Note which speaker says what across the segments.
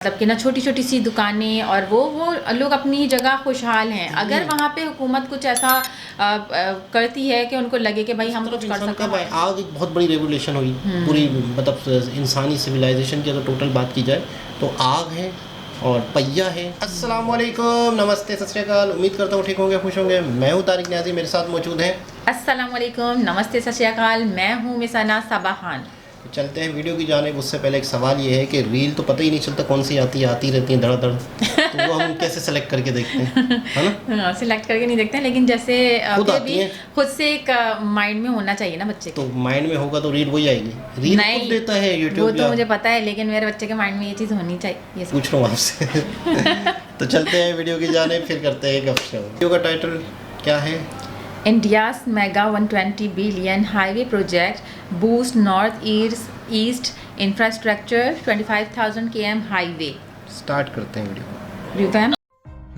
Speaker 1: मतलब कि ना छोटी छोटी सी दुकानें और वो लोग अपनी जगह खुशहाल हैं। अगर वहाँ पे हुकूमत कुछ ऐसा करती है कि उनको लगे कि भाई हम कुछ कर सकते हैं।
Speaker 2: आग एक बहुत बड़ी रेवोल्यूशन हुई पूरी, मतलब इंसानी सिविलाइजेशन की अगर टोटल बात की जाए तो आग है और पहिया है। अस्सलाम वालेकुम, नमस्ते, सत श्री अकाल। उम्मीद करता हूँ ठीक होंगे, खुश होंगे। मैं हूँ तारिक न्याजी, मेरे साथ मौजूद हैं।
Speaker 1: अस्सलाम वालेकुम, नमस्ते, सत श्री अकाल। मैं हूँ मिसाना सबा खान।
Speaker 2: चलते हैं वीडियो की जानिब। उससे पहले एक सवाल ये है कि रील तो पता ही नहीं चलता कौन सी आती रहती है धड़ाधड़, तो वो हम कैसे सेलेक्ट करके देखते हैं, है ना?
Speaker 1: हाँ, सिलेक्ट करके नहीं देखते हैं, लेकिन जैसे
Speaker 2: खुद आती है,
Speaker 1: खुद से एक माइंड में होना चाहिए ना बच्चे
Speaker 2: तो माइंड में होगा तो रील वही आएगी। रील खुद देता है यूट्यूब,
Speaker 1: वो तो मुझे पता है, लेकिन मेरे बच्चे के माइंड में ये चीज़ होनी चाहिए।
Speaker 2: पूछ रहा हूँ आपसे। तो चलते हैं वीडियो की जानिब, फिर करते हैं गपशप। वीडियो का टाइटल क्या है?
Speaker 1: India's mega 120 billion highway project boost north east infrastructure 25,000 km highway.
Speaker 2: Start करते हैं वीडियो।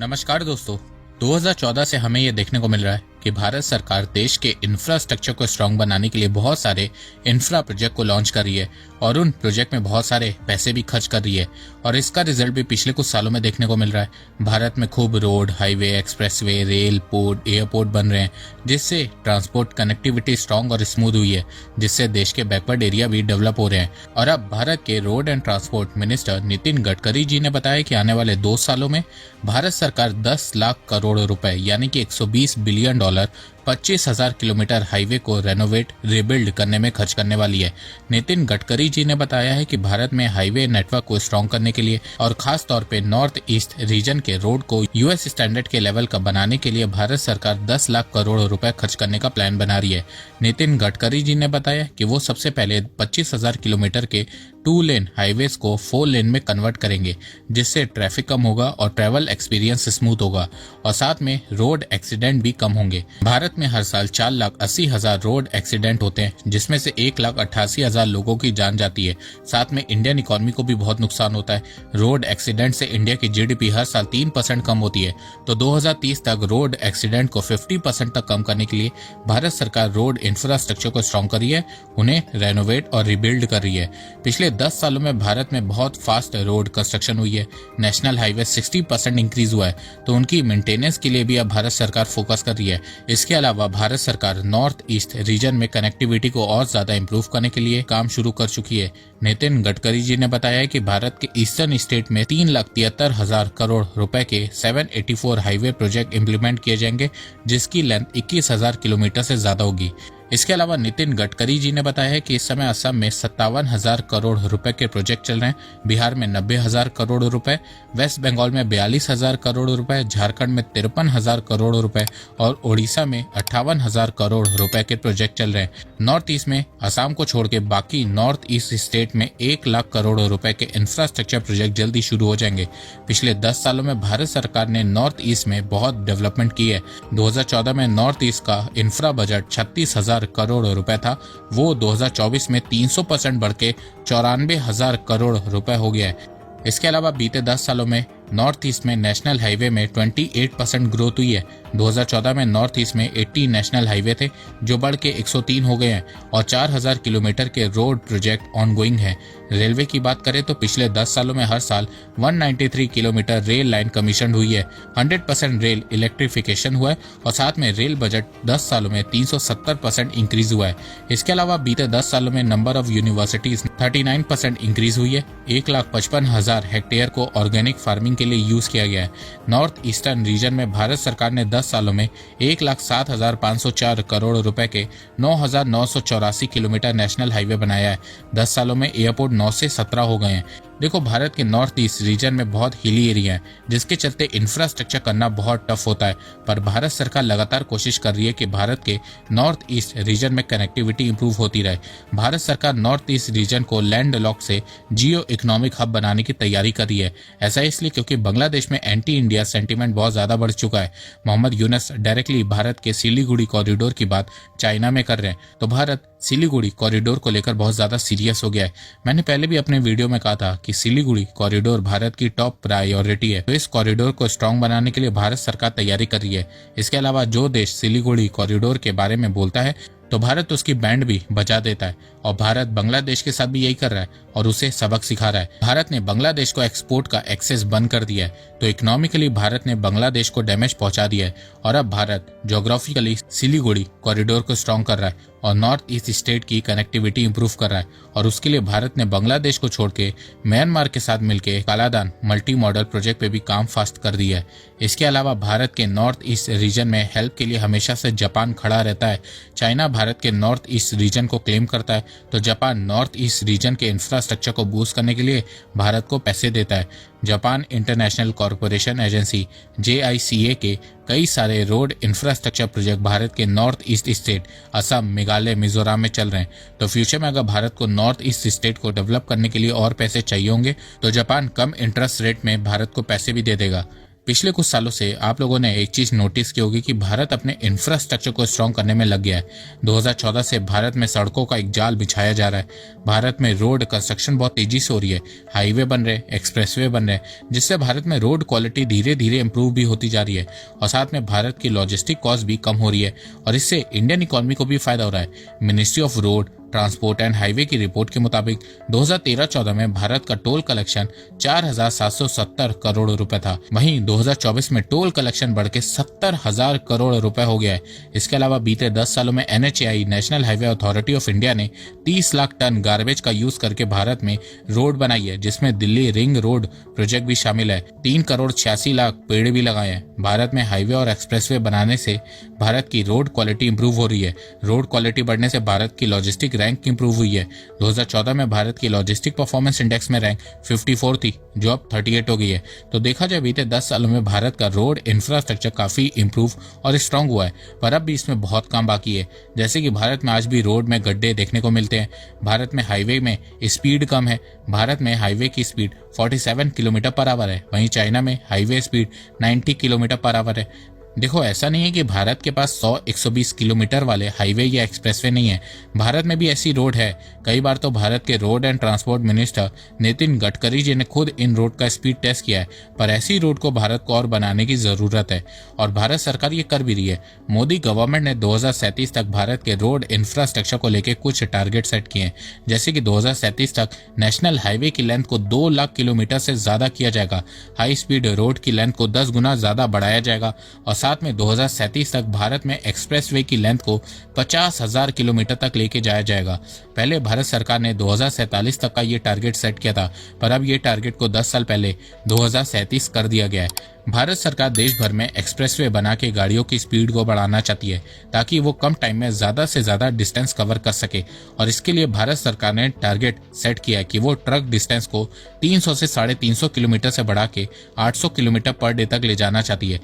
Speaker 3: नमस्कार दोस्तों, 2014 से हमें ये देखने को मिल रहा है कि भारत सरकार देश के इंफ्रास्ट्रक्चर को स्ट्रांग बनाने के लिए बहुत सारे इंफ्रा प्रोजेक्ट को लॉन्च कर रही है और उन प्रोजेक्ट में बहुत सारे पैसे भी खर्च कर रही है और इसका रिजल्ट भी पिछले कुछ सालों में देखने को मिल रहा है। भारत में खूब road, highway, expressway, rail, port, airport बन रहे हैं, जिससे ट्रांसपोर्ट कनेक्टिविटी स्ट्रांग और स्मूथ हुई है, जिससे देश के बैकवर्ड एरिया भी डेवलप हो रहे हैं। और अब भारत के road and transport minister Nitin Gadkari ji ने बताया कि आने वाले 2 सालों में भारत सरकार 10 लाख करोड़ रुपए यानी कि $120 बिलियन 25,000 किलोमीटर हाईवे को रेनोवेट, रिबिल्ड करने में खर्च करने वाली है। नितिन गडकरी जी ने बताया है कि भारत में हाईवे नेटवर्क को स्ट्रॉन्ग करने के लिए और खास तौर पे नॉर्थ ईस्ट रीजन के रोड को यूएस स्टैंडर्ड के लेवल का बनाने के लिए भारत सरकार 10 लाख करोड़ रुपए खर्च करने का प्लान बना रही है। नितिन गडकरी जी ने बताया कि वो सबसे पहले 25,000 किलोमीटर के 2 लेन हाईवेज को 4 लेन में कन्वर्ट करेंगे, जिससे ट्रैफिक कम होगा और ट्रैवल एक्सपीरियंस स्मूथ होगा और साथ में रोड एक्सीडेंट भी कम होंगे। भारत में हर साल 4,80,000 रोड एक्सीडेंट होते हैं, जिसमें से 1,88,000 लोगों की जान जाती है। साथ में इंडियन इकोनॉमी को भी बहुत नुकसान होता है। रोड एक्सीडेंट से इंडिया की जीडीपी हर साल 3% कम होती है। तो 2030 तक रोड एक्सीडेंट को 50% तक कम करने के लिए भारत सरकार रोड इंफ्रास्ट्रक्चर को स्ट्रॉन्ग कर रही है, उन्हें रेनोवेट और रिबिल्ड कर रही है। पिछले 10 सालों में भारत में बहुत फास्ट रोड कंस्ट्रक्शन हुई है। नेशनल हाईवे 60% इंक्रीज हुआ है, तो उनकी मेंटेनेंस के लिए भी अब भारत सरकार फोकस कर रही है। इसके अलावा भारत सरकार नॉर्थ ईस्ट रीजन में कनेक्टिविटी को और ज्यादा इंप्रूव करने के लिए काम शुरू कर चुकी है। नितिन गडकरी जी ने बताया कि भारत के ईस्टर्न स्टेट में 3,73,000 करोड़ रुपए के 784 हाईवे प्रोजेक्ट इम्प्लीमेंट किए जाएंगे, जिसकी लेंथ 21,000 किलोमीटर से ज्यादा होगी। इसके अलावा नितिन गडकरी जी ने बताया है कि इस समय असम में 57,000 करोड़ रुपए के प्रोजेक्ट चल रहे हैं, बिहार में 90,000 करोड़ रुपए, वेस्ट बंगाल में 42,000 करोड़ रुपए, झारखंड में 53,000 करोड़ रुपए और ओडिशा में 58,000 करोड़ रुपए के प्रोजेक्ट चल रहे हैं। नॉर्थ ईस्ट में असम को छोड़ के बाकी नॉर्थ ईस्ट स्टेट में 1 लाख करोड़ रुपए के इंफ्रास्ट्रक्चर प्रोजेक्ट जल्दी शुरू हो जाएंगे। पिछले 10 सालों में भारत सरकार ने नॉर्थ ईस्ट में बहुत डेवलपमेंट की है। 2014 में नॉर्थ ईस्ट का इंफ्रा बजट 36,000 करोड़ रुपए था, वो 2024 में 300% बढ़ के 94,000 करोड़ रुपए हो गया है। इसके अलावा बीते 10 सालों में नॉर्थ ईस्ट में नेशनल हाईवे में 28% ग्रोथ हुई है। 2014 में नॉर्थ ईस्ट में 80 नेशनल हाईवे थे, जो बढ़ के 103 हो गए हैं और 4,000 किलोमीटर के रोड प्रोजेक्ट ऑनगोइंग है। रेलवे की बात करें तो पिछले 10 सालों में हर साल 193 किलोमीटर रेल लाइन कमीशन हुई है। 100% रेल इलेक्ट्रिफिकेशन हुआ है और साथ में रेल बजट 10 सालों में 370% इंक्रीज हुआ है। इसके अलावा बीते 10 सालों में नंबर ऑफ यूनिवर्सिटीज 39% इंक्रीज हुई है। 1,55,000 हेक्टेयर को ऑर्गेनिक फार्मिंग के लिए यूज किया गया है। नॉर्थ ईस्टर्न रीजन में भारत सरकार ने 10 सालों में 1,07,504 करोड़ रुपए के 9,984 किलोमीटर नेशनल हाईवे बनाया है। 10 सालों में एयरपोर्ट 9 से 17 हो गए हैं। देखो, भारत के नॉर्थ ईस्ट रीजन में बहुत हिली एरिया है, जिसके चलते इंफ्रास्ट्रक्चर करना बहुत टफ होता है, पर भारत सरकार लगातार कोशिश कर रही है कि भारत के नॉर्थ ईस्ट रीजन में कनेक्टिविटी इंप्रूव होती रहे। भारत सरकार नॉर्थ ईस्ट रीजन को लैंड लॉक से जियो इकोनॉमिक हब बनाने की तैयारी कर रही है। ऐसा इसलिए क्योंकि बांग्लादेश में एंटी इंडिया सेंटीमेंट बहुत ज्यादा बढ़ चुका है। मोहम्मद यूनुस डायरेक्टली भारत के सिलीगुड़ी कॉरिडोर की बात चाइना में कर रहे हैं, तो भारत सिलीगुड़ी कॉरिडोर को लेकर बहुत ज्यादा सीरियस हो गया है। मैंने पहले भी अपने वीडियो में कहा था कि सिलीगुड़ी कॉरिडोर भारत की टॉप प्रायोरिटी है, तो इस कॉरिडोर को स्ट्रांग बनाने के लिए भारत सरकार तैयारी कर रही है। इसके अलावा जो देश सिलीगुड़ी कॉरिडोर के बारे में बोलता है तो भारत उसकी बैंड भी बजा देता है और भारत बांग्लादेश के साथ भी यही कर रहा है। और उसे सबक सिखा रहा है। भारत ने बांग्लादेश को एक्सपोर्ट का एक्सेस बंद कर दिया है, तो इकोनॉमिकली भारत ने बांग्लादेश को डैमेज पहुंचा दिया है और अब भारत ज्योग्राफिकली सिलीगुड़ी कॉरिडोर को स्ट्रॉन्ग कर रहा है और नॉर्थ ईस्ट स्टेट की कनेक्टिविटी इंप्रूव कर रहा है और उसके लिए भारत ने बांग्लादेश को छोड़ के म्यांमार के साथ मिलकर कालादान मल्टी मॉडल प्रोजेक्ट पे भी काम फास्ट कर दिया है। इसके अलावा भारत के नॉर्थ ईस्ट रीजन में हेल्प के लिए हमेशा से जापान खड़ा रहता है। चाइना भारत के नॉर्थ ईस्ट रीजन को क्लेम करता है, तो जापान नॉर्थ ईस्ट रीजन के इंफ्रास्ट्रक्चर को बूस्ट करने के लिए भारत को पैसे देता है। Japan international corporation agency JICA के कई सारे रोड इंफ्रास्ट्रक्चर प्रोजेक्ट भारत के north east state Assam, Meghalaya, Mizoram में चल रहे हैं। तो फ्यूचर में अगर भारत को नॉर्थ ईस्ट स्टेट को डेवलप करने के लिए और पैसे चाहिए होंगे तो जापान कम इंटरेस्ट रेट में भारत को पैसे भी दे देगा। पिछले कुछ सालों से आप लोगों ने एक चीज नोटिस की होगी कि भारत अपने इंफ्रास्ट्रक्चर को स्ट्रॉन्ग करने में लग गया है। 2014 से भारत में सड़कों का एक जाल बिछाया जा रहा है। भारत में रोड कंस्ट्रक्शन बहुत तेजी से हो रही है, हाईवे बन रहे, एक्सप्रेसवे बन रहे, जिससे भारत में रोड क्वालिटी धीरे धीरे इंप्रूव भी होती जा रही है और साथ में भारत की लॉजिस्टिक कॉस्ट भी कम हो रही है और इससे इंडियन इकोनॉमी को भी फायदा हो रहा है। Ministry of road transport and highway की रिपोर्ट के मुताबिक 2013-14 में भारत का टोल कलेक्शन 4,770 करोड़ रुपए था। वहीं 2024 में टोल कलेक्शन बढ़ के 70,000 करोड़ रुपए हो गया है। इसके अलावा बीते 10 सालों में NHAI national highway authority of India ने 30 लाख टन गार्बेज का यूज करके भारत में रोड बनाई है, जिसमें दिल्ली रिंग रोड प्रोजेक्ट भी शामिल है। 3 करोड़ 86 लाख पेड़ भी लगाए हैं। भारत में हाईवे और एक्सप्रेसवे बनाने से भारत की रोड क्वालिटी इंप्रूव हो रही है। रोड क्वालिटी बढ़ने से भारत की लॉजिस्टिक रैंक इंप्रूव हुई है। 2014 में भारत की लॉजिस्टिक परफॉर्मेंस इंडेक्स में रैंक 54 थी, जो अब 38 हो गई है। तो देखा जाए बीते 10 सालों में भारत का रोड इंफ्रास्ट्रक्चर काफी इंप्रूव और स्ट्रांग हुआ है, पर अब भी इसमें बहुत काम बाकी है। जैसे कि भारत में आज भी रोड में गड्ढे देखने को मिलते हैं। भारत में हाईवे में स्पीड कम है। भारत में हाईवे की स्पीड 47 किलोमीटर पर आवर है, वहीं चाइना में highway speed 90 kilometre per hour है। देखो, ऐसा नहीं है कि भारत के पास 100-120 किलोमीटर वाले हाईवे या एक्सप्रेसवे नहीं है। भारत में भी ऐसी रोड है। कई बार तो भारत के road and transport minister Nitin Gadkari ji ने खुद इन रोड का स्पीड टेस्ट किया है, पर ऐसी रोड को भारत को और बनाने की जरूरत है और भारत सरकार ये कर भी रही है। मोदी गवर्नमेंट ने 2037 तक भारत के रोड इंफ्रास्ट्रक्चर को लेकर कुछ टारगेट सेट किए हैं, जैसे कि 2037 तक नेशनल हाईवे की लेंथ को 2 लाख किलोमीटर से ज्यादा किया जाएगा। हाई स्पीड रोड की लेंथ को 10 गुना ज्यादा बढ़ाया जाएगा और साथ में 2037 तक भारत में एक्सप्रेसवे की लेंथ को 50,000 किलोमीटर तक लेके जाया जाएगा। पहले भारत सरकार ने 2047 तक का ये टारगेट सेट किया था, पर अब ये टारगेट को 10 साल पहले 2037 कर दिया गया है। भारत सरकार देश भर में एक्सप्रेसवे बना के गाड़ियों की स्पीड को बढ़ाना चाहती है, ताकि वो कम टाइम में ज्यादा से ज्यादा डिस्टेंस कवर कर सके और इसके लिए भारत सरकार ने टारगेट सेट किया है कि वो ट्रक डिस्टेंस को 300 से 350 किलोमीटर से बढ़ा के 800 किलोमीटर पर डे तक ले जाना चाहती है।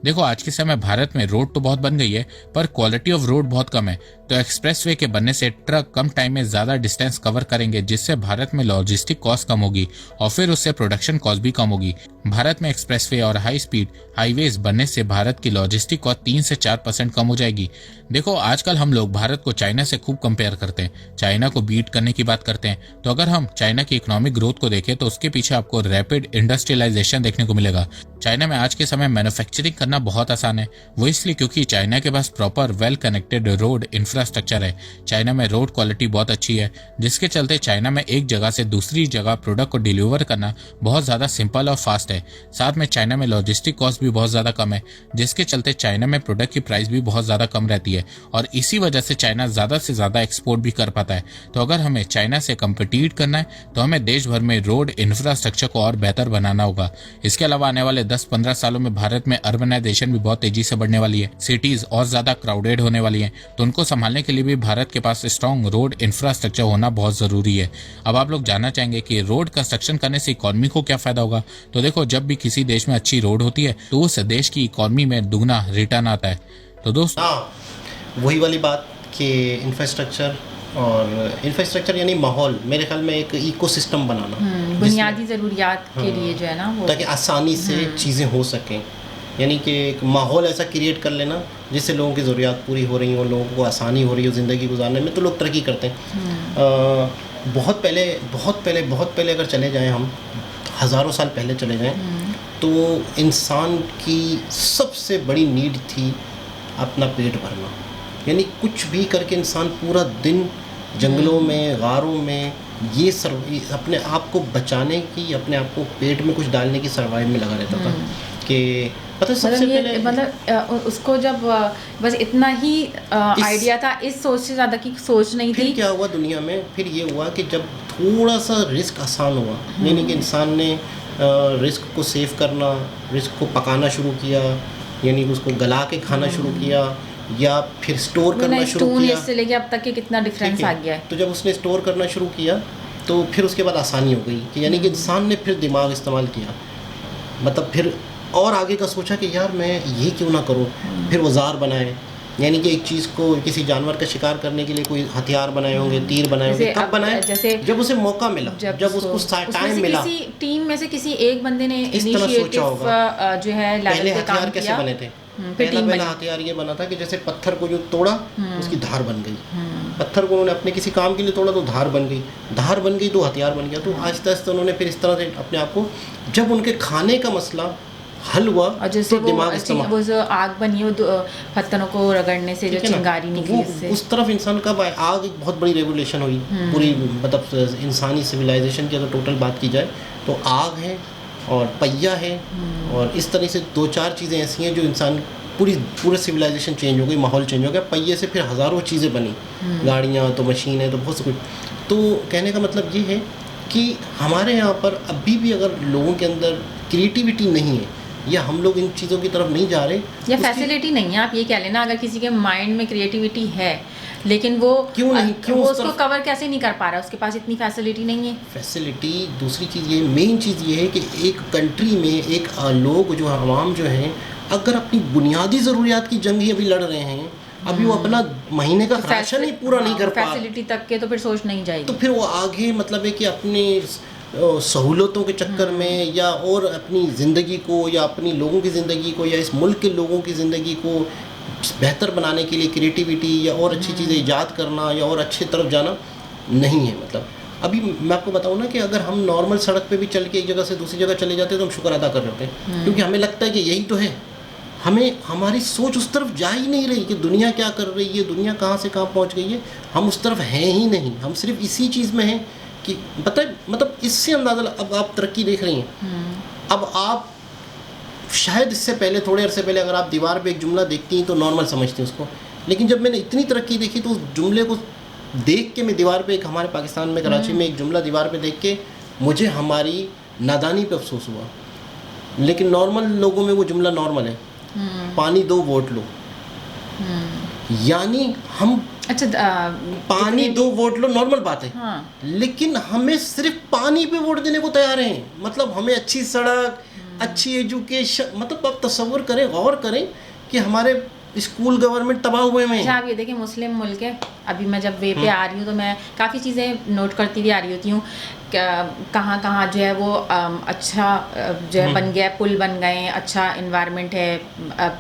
Speaker 3: देखो, आज के समय भारत में रोड तो बहुत बन गई है, पर क्वालिटी ऑफ रोड बहुत कम है। तो एक्सप्रेसवे के बनने से ट्रक कम टाइम में ज्यादा डिस्टेंस कवर करेंगे, जिससे भारत में लॉजिस्टिक कॉस्ट कम होगी और फिर उससे प्रोडक्शन कॉस्ट भी कम होगी। भारत में एक्सप्रेसवे और हाई स्पीड हाईवेज बनने से भारत की लॉजिस्टिक कॉस्ट 3 से 4% कम हो जाएगी। देखो, आजकल हम लोग भारत को चाइना से खूब कंपेयर करते हैं, चाइना को बीट करने की बात करते हैं। तो अगर हम चाइना की इकोनॉमिक ग्रोथ को देखें तो उसके पीछे आपको रैपिड इंडस्ट्रियलाइजेशन देखने को मिलेगा। चाइना में आज के समय मैन्युफैक्चरिंग करना बहुत आसान है, वो इसलिए क्योंकि चाइना के पास proper well connected road infrastructure है। चाइना में रोड क्वालिटी बहुत अच्छी है, जिसके चलते चाइना में एक जगह से दूसरी जगह प्रोडक्ट को डिलीवर करना बहुत ज्यादा सिंपल और फास्ट है। साथ में चाइना में लॉजिस्टिक कॉस्ट भी बहुत ज्यादा कम है, जिसके चलते चाइना में प्रोडक्ट की प्राइस भी बहुत ज्यादा कम रहती है और इसी वजह से चाइना ज्यादा से ज्यादा एक्सपोर्ट भी कर पाता है। तो अगर हमें चाइना से कम्पिटिट करना है तो हमें देश भर में रोड इंफ्रास्ट्रक्चर को और बेहतर बनाना होगा। इसके अलावा आने वाले 10-15 सालों में भारत में अर्बनाइजेशन भी बहुत तेजी से बढ़ने वाली है। सिटीज और ज्यादा क्राउडेड होने वाली हैं, तो उनको संभालने के लिए भी भारत के पास स्ट्रॉन्ग रोड इंफ्रास्ट्रक्चर होना बहुत जरूरी है। अब आप लोग जानना चाहेंगे कि रोड कंस्ट्रक्शन करने से इकोनॉमी को क्या फायदा होगा। तो देखो, जब भी किसी देश में अच्छी रोड होती है तो उस देश की इकोनॉमी में दुगना रिटर्न आता है। तो दोस्तों,
Speaker 2: वही वाली बात कि इंफ्रास्ट्रक्चर यानी माहौल, मेरे ख्याल में एक इकोसिस्टम बनाना,
Speaker 1: बुनियादी ज़रूरियात के लिए जो है ना वो,
Speaker 2: ताकि आसानी से चीज़ें हो सकें। यानी कि एक माहौल ऐसा क्रिएट कर लेना जिससे लोगों की ज़रूरियात पूरी हो रही हो, लोगों को आसानी हो रही हो ज़िंदगी गुजारने में, तो लोग तरक्की करते हैं। बहुत पहले अगर चले जाएं, हम हज़ारों साल पहले चले जाएं, तो इंसान की सबसे बड़ी नीड थी अपना पेट भरना। यानी कुछ भी करके इंसान पूरा दिन जंगलों में, गारों में, ये अपने आप को बचाने की, अपने आप को पेट में कुछ डालने की सर्वाइव में लगा रहता था कि पता है सबसे पहले
Speaker 1: उसको जब बस इतना ही आइडिया था, इस सोच से ज़्यादा की सोच नहीं थी।
Speaker 2: फिर क्या हुआ दुनिया में, फिर ये हुआ कि जब थोड़ा सा रिस्क आसान हुआ, यानी कि इंसान ने रिस्क को सेव करना, रिस्क को पकाना शुरू किया, यानी कि उसको गला के खाना शुरू किया या फिर स्टोर करना शुरू किया।
Speaker 1: से लेके अब तक के कितना डिफरेंस आ गया है।
Speaker 2: तो जब उसने स्टोर करना शुरू किया तो फिर उसके बाद आसानी हो गई कि यानी कि इंसान ने फिर दिमाग इस्तेमाल किया, मतलब फिर और आगे का सोचा कि यार मैं ये क्यों ना करूँ। फिर औजार बनाए, यानी कि एक चीज़ को, किसी जानवर का शिकार करने के लिए कोई हथियार बनाए होंगे, तीर बनाए होंगे। कब बनाए? जैसे जब उसे मौका मिला, जब उसको टाइम मिला।
Speaker 1: किसी टीम में से किसी एक बंदे ने
Speaker 2: इस तरह सोचा होगा।
Speaker 1: जो है
Speaker 2: पहले हथियार कैसे बने थे? पहला हथियार ये बना था कि जैसे पत्थर को जो तोड़ा उसकी धार बन गई, पत्थर को उन्होंने अपने किसी काम के लिए तोड़ा तो धार बन गई, धार बन गई तो हथियार बन गया। तो आहिस्ता आहिस्ता उन्होंने फिर इस तरह से अपने आप को, जब उनके खाने का मसला हल हुआ
Speaker 1: और जैसे
Speaker 2: तो दिमाग इस्तेमाल,
Speaker 1: वो जो आग बनी वो पत्थरों को रगड़ने से जो चिंगारी निकली,
Speaker 2: तो उस तरफ इंसान कब आए? आग एक बहुत बड़ी रेवोल्यूशन हुई पूरी, मतलब इंसानी सिविलाइजेशन की अगर टोटल बात की जाए तो आग है और पहिया है और इस तरह से दो चार चीज़ें ऐसी हैं जो इंसान पूरे सिविलाइजेशन चेंज हो गई, माहौल चेंज हो गया। पहिए से फिर हज़ारों चीज़ें बनी, गाड़ियाँ तो, मशीन है तो, बहुत कुछ। तो कहने का मतलब ये है कि हमारे यहाँ पर अभी भी अगर लोगों के अंदर क्रिएटिविटी नहीं है या हम लोग इन चीज़ों की तरफ नहीं जा रहे
Speaker 1: या फैसिलिटी नहीं है, आप ये कह लेना, अगर किसी के माइंड में क्रिएटिविटी है लेकिन वो
Speaker 2: क्यों नहीं, क्यों
Speaker 1: वो उसको कवर कैसे नहीं कर पा रहा, उसके पास इतनी फैसिलिटी नहीं है।
Speaker 2: फैसिलिटी दूसरी चीज़ ये, मेन चीज़ ये है कि एक कंट्री में एक लोग जो आवाम जो हैं, अगर अपनी बुनियादी ज़रूरियात की जंग ही अभी लड़ रहे हैं, अभी वो अपना महीने का राशन ही पूरा नहीं कर पा रहे,
Speaker 1: फैसिलिटी तक के तो फिर सोच नहीं जाएगी।
Speaker 2: तो फिर वो आगे मतलब है कि अपनी सहूलतों के चक्कर में या और अपनी ज़िंदगी को या अपनी लोगों की ज़िंदगी को या इस मुल्क के लोगों की ज़िंदगी को बेहतर बनाने के लिए क्रिएटिविटी या और अच्छी चीज़ें ईजाद करना या और अच्छी तरफ जाना नहीं है। मतलब अभी मैं आपको बताऊँ ना कि अगर हम नॉर्मल सड़क पे भी चल के एक जगह से दूसरी जगह चले जाते हैं तो हम शुक्र अदा कर रहे होते हैं, क्योंकि हमें लगता है कि यही तो है। हमारी सोच उस तरफ जा ही नहीं रही कि दुनिया क्या कर रही है, दुनिया कहाँ से कहाँ पहुँच गई है, हम उस तरफ हैं ही नहीं। हम सिर्फ इसी चीज़ में हैं कि पता है, मतलब इससे अंदाज़ा, अब आप तरक्की देख रही हैं, अब आप शायद इससे पहले, थोड़े अरसे पहले, अगर आप दीवार पे एक जुमला देखती हैं तो नॉर्मल समझती हैं उसको, लेकिन जब मैंने इतनी तरक्की देखी तो उस जुमले को देख के, मैं दीवार पे एक, हमारे पाकिस्तान में कराची में एक जुमला दीवार पे देख के मुझे हमारी नादानी पे अफसोस हुआ। लेकिन नॉर्मल लोगों में वो जुमला नॉर्मल है, पानी दो वोट लो, यानी हम पानी दो वोट लो नॉर्मल बात है। हाँ। लेकिन हमें सिर्फ पानी पे वोट देने को तैयार हैं, मतलब हमें अच्छी सड़क, अच्छी एजुकेशन, मतलब आप तसव्वुर करें, गौर करें कि हमारे स्कूल गवर्नमेंट तबाह हुए हैं।
Speaker 1: अच्छा, आप ये देखिए, मुस्लिम मुल्क है, अभी मैं जब वे पे आ रही हूँ तो मैं काफ़ी चीज़ें नोट करती हुई आ रही होती हूँ, कहाँ कहाँ जो है वो अच्छा जो है बन गया, पुल बन गए, अच्छा इन्वायरमेंट है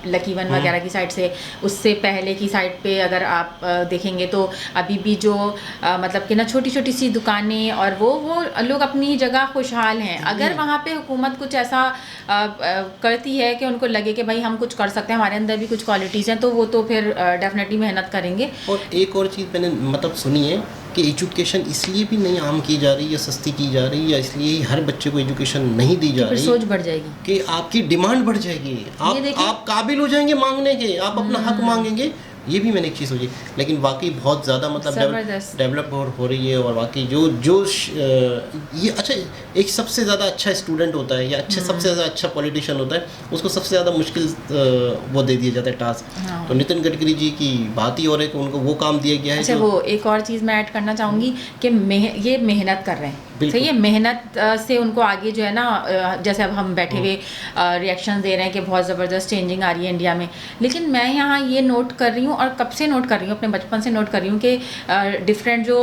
Speaker 1: लकीवन वगैरह की साइड से। उससे पहले की साइड पे अगर आप देखेंगे तो अभी भी जो मतलब कि ना छोटी छोटी सी दुकानें, और वो लोग अपनी जगह खुशहाल हैं। अगर वहाँ पे हुकूमत कुछ ऐसा करती है कि उनको लगे कि भाई हम कुछ कर सकते हैं, हमारे अंदर भी कुछ क्वालिटीज़ हैं, तो वो तो फिर डेफिनेटली मेहनत करेंगे।
Speaker 2: और एक और चीज़ मैंने मतलब सुनी है कि एजुकेशन इसलिए भी नहीं आम की जा रही या सस्ती की जा रही या इसलिए ही हर बच्चे को एजुकेशन नहीं दी जा रही,
Speaker 1: सोच बढ़ जाएगी कि
Speaker 2: आपकी डिमांड बढ़ जाएगी, आप काबिल हो जाएंगे मांगने के, आप अपना हक मांगेंगे। ये भी मैंने एक चीज़ सोची, लेकिन वाकई बहुत ज़्यादा मतलब डेवलप हो रही है। और वाकई जो ये अच्छा, एक सबसे ज़्यादा अच्छा स्टूडेंट होता है या सबसे ज़्यादा अच्छा पॉलिटिशियन होता है, उसको सबसे ज़्यादा मुश्किल वो दे दिया जाता है टास्क। हाँ। तो नितिन गडकरी जी की बात ही और है कि उनको वो काम दिया गया है।
Speaker 1: अच्छा, वो एक और चीज़ मैं ऐड करना चाहूँगी कि ये मेहनत कर रहे हैं, सही है, मेहनत से उनको आगे जो है ना, जैसे अब हम बैठे हुए रिएक्शन दे रहे हैं कि बहुत ज़बरदस्त चेंजिंग आ रही है इंडिया में, लेकिन मैं यहाँ ये नोट कर रही हूँ, और कब से नोट कर रही हूँ, अपने बचपन से नोट कर रही हूँ कि डिफरेंट जो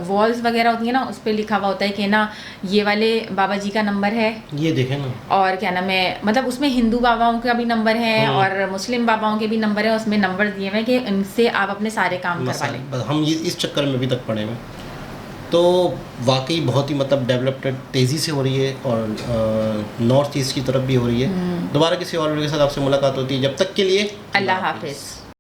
Speaker 1: वॉल्स वगैरह होती हैं ना, उस पर लिखा हुआ होता है कि ना ये वाले बाबा जी का नंबर है,
Speaker 2: ये देखें ना,
Speaker 1: और क्या नाम है, मतलब उसमें हिंदू बाबाओं का भी नंबर है और मुस्लिम बाबाओं के भी नंबर है, उसमें नंबर दिए हुए हैं कि इनसे आप अपने सारे काम करवा लें।
Speaker 2: हम ये इस चक्कर में अभी तक पड़े हुए। तो वाकई बहुत ही मतलब डेवलपमेंट तेज़ी से हो रही है और नॉर्थ ईस्ट की तरफ भी हो रही है। दोबारा किसी और वीडियो के साथ आपसे मुलाकात होती है, जब तक के लिए
Speaker 1: अल्लाह हाफिज़।